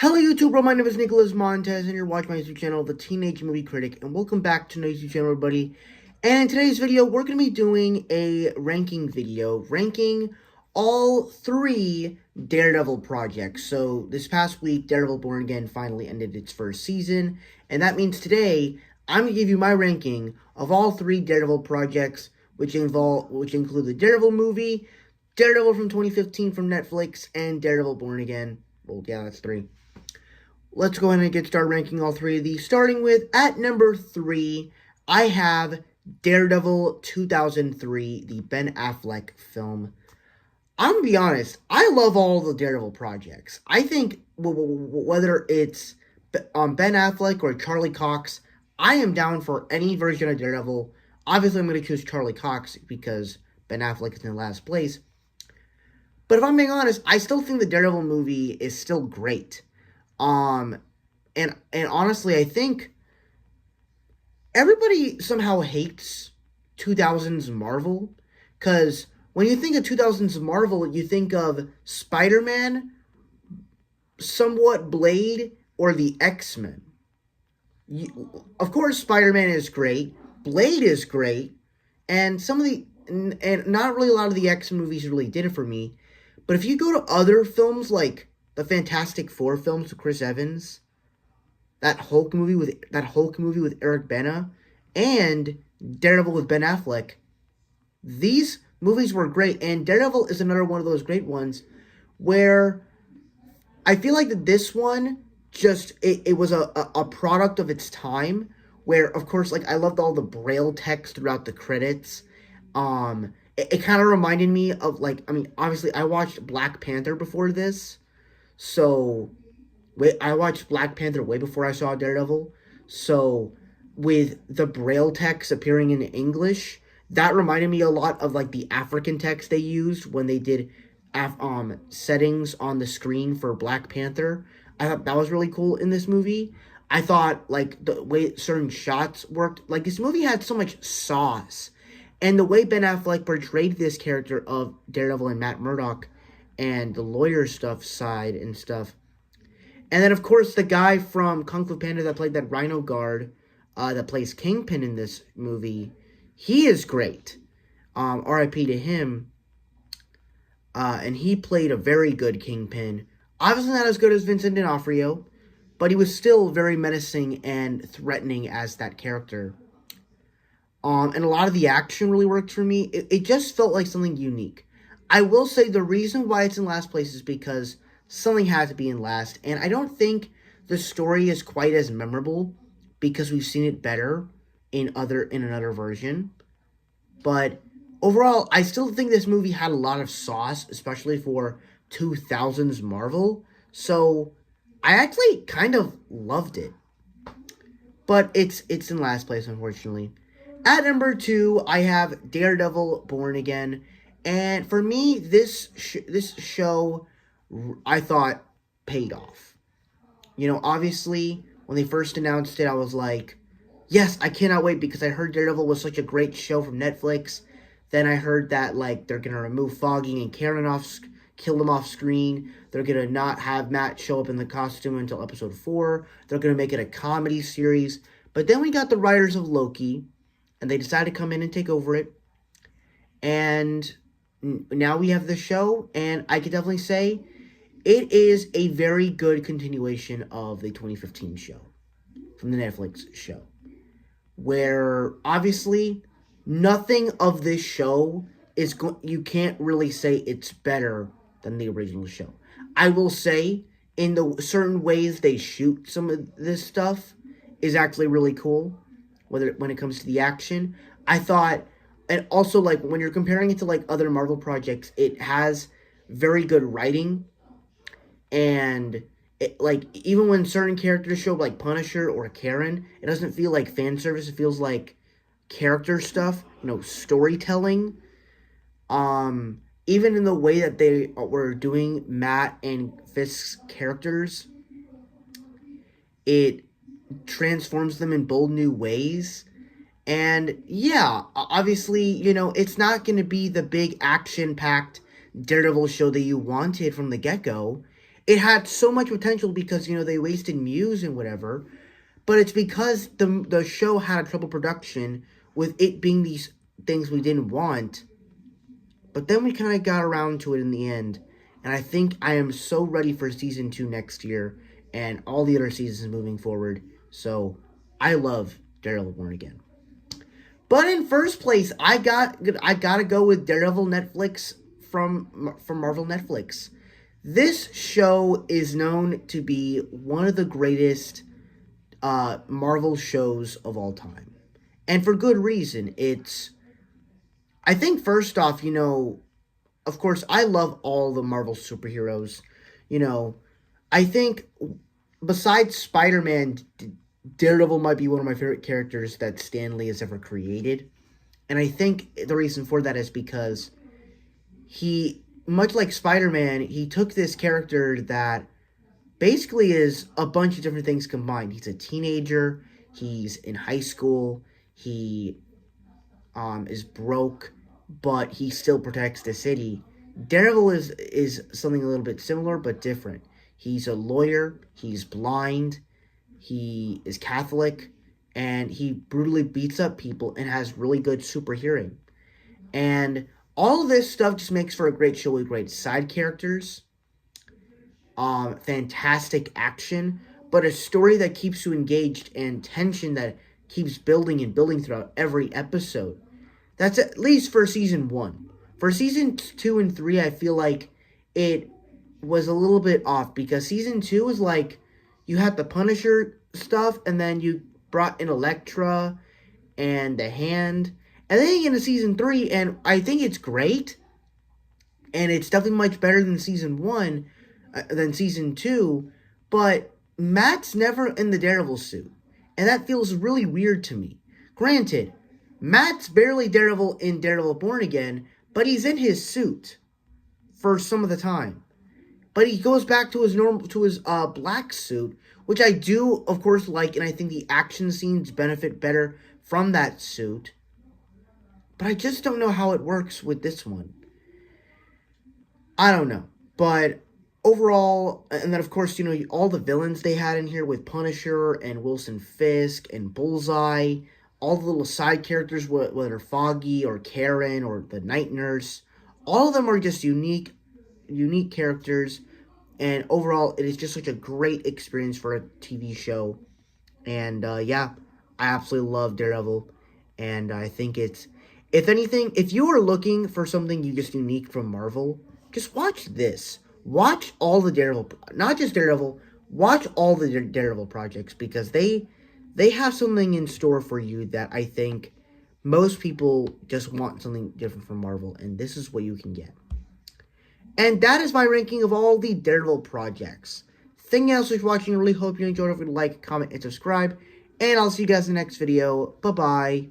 Hello YouTube, bro. My name is Nicholas Montez, and you're watching my YouTube channel, The Teenage Movie Critic, and welcome back to my YouTube channel, everybody. And in today's video, we're going to be doing a ranking video, ranking all three Daredevil projects. So, this past week, Daredevil Born Again finally ended its first season, and that means today, I'm going to give you my ranking of all three Daredevil projects, which include the Daredevil movie, Daredevil from 2015 from Netflix, and Daredevil Born Again. Well, yeah, that's three. Let's go ahead and get started ranking all three of these. Starting with, at number 3, I have Daredevil 2003, the Ben Affleck film. I'm going to be honest, I love all the Daredevil projects. I think whether it's Ben Affleck or Charlie Cox, I am down for any version of Daredevil. Obviously, I'm going to choose Charlie Cox because Ben Affleck is in last place. But if I'm being honest, I still think the Daredevil movie is still great. And honestly, I think everybody somehow hates 2000s Marvel, because when you think of 2000s Marvel, you think of Spider-Man, somewhat Blade, or the X-Men. Of course, Spider-Man is great, Blade is great, and not really a lot of the X-Men movies really did it for me. But if you go to other films like the Fantastic Four films with Chris Evans, that Hulk movie with Eric Bana, and Daredevil with Ben Affleck, these movies were great, and Daredevil is another one of those great ones where I feel like that this one it was a product of its time, where of course, like, I loved all the Braille text throughout the credits. It kind of reminded me of, like, I mean, obviously I watched Black Panther before this. So, I watched Black Panther way before I saw Daredevil. So, with the Braille text appearing in English, that reminded me a lot of, like, the African text they used when they did settings on the screen for Black Panther. I thought that was really cool in this movie. I thought, like, the way certain shots worked. Like, this movie had so much sauce. And the way Ben Affleck portrayed this character of Daredevil and Matt Murdock, and the lawyer stuff side and stuff. And then, of course, the guy from Kung Fu Panda that played that Rhino guard, that plays Kingpin in this movie, he is great. R.I.P. to him. And he played a very good Kingpin. Obviously not as good as Vincent D'Onofrio, but he was still very menacing and threatening as that character. And a lot of the action really worked for me. It just felt like something unique. I will say the reason why it's in last place is because something had to be in last. And I don't think the story is quite as memorable because we've seen it better in another version. But overall, I still think this movie had a lot of sauce, especially for 2000s Marvel. So I actually kind of loved it. But it's in last place, unfortunately. At number 2, I have Daredevil Born Again. And for me, this show, I thought, paid off. You know, obviously, when they first announced it, I was like, yes, I cannot wait, because I heard Daredevil was such a great show from Netflix. Then I heard that, like, they're going to remove Foggy and Karen kill them off screen. They're going to not have Matt show up in the costume until episode 4. They're going to make it a comedy series. But then we got the writers of Loki, and they decided to come in and take over it. And now we have the show, and I could definitely say it is a very good continuation of the 2015 show, from the Netflix show, where obviously nothing of this show you can't really say it's better than the original show. I will say, in the certain ways they shoot some of this stuff is actually really cool, when it comes to the action. I thought, and also, like, when you're comparing it to, like, other Marvel projects, it has very good writing. And, like, even when certain characters show up, like Punisher or Karen, it doesn't feel like fan service. It feels like character stuff, storytelling. Even in the way that they were doing Matt and Fisk's characters, it transforms them in bold new ways. And yeah, obviously, it's not going to be the big action-packed Daredevil show that you wanted from the get-go. it had so much potential because, they wasted Muse and whatever. But it's because the show had a trouble production with it being these things we didn't want. But then we kind of got around to it in the end. And I think I am so ready for season 2 next year and all the other seasons moving forward. So I love Daredevil Born Again. But in first place, I gotta go with Daredevil Netflix from Marvel Netflix. This show is known to be one of the greatest Marvel shows of all time. And for good reason. I think first off, of course, I love all the Marvel superheroes. I think besides Spider-Man, Daredevil might be one of my favorite characters that Stan Lee has ever created. And I think the reason for that is because he, much like Spider-Man, he took this character that basically is a bunch of different things combined. He's a teenager. He's in high school. He is broke, but he still protects the city. Daredevil is something a little bit similar but different. He's a lawyer. He's blind. He is Catholic, and he brutally beats up people and has really good super hearing. And all of this stuff just makes for a great show with great side characters, fantastic action, but a story that keeps you engaged and tension that keeps building and building throughout every episode. That's at least for season 1. For season 2 and 3, I feel like it was a little bit off because season 2 was like you had the Punisher stuff, and then you brought in Elektra and the Hand, and then you get into season 3, and I think it's great, and it's definitely much better than season 1, than season 2, but Matt's never in the Daredevil suit, and that feels really weird to me. Granted, Matt's barely Daredevil in Daredevil Born Again, but he's in his suit for some of the time. But he goes back to his black suit, which I do, of course, like, and I think the action scenes benefit better from that suit. But I just don't know how it works with this one. I don't know. But overall, and then, of course, all the villains they had in here with Punisher and Wilson Fisk and Bullseye, all the little side characters, whether Foggy or Karen or the Night Nurse, all of them are just unique characters, and overall it is just such a great experience for a TV show. And I absolutely love Daredevil, and I think it's, if anything, if you are looking for something just unique from Marvel, just watch this. Watch all the Daredevil, not just Daredevil, watch all the Daredevil projects, because they have something in store for you that I think most people just want something different from Marvel, and this is what you can get. And that is my ranking of all the Daredevil projects. Thank you guys for watching. I really hope you enjoyed it. If you like, comment, and subscribe. And I'll see you guys in the next video. Bye-bye.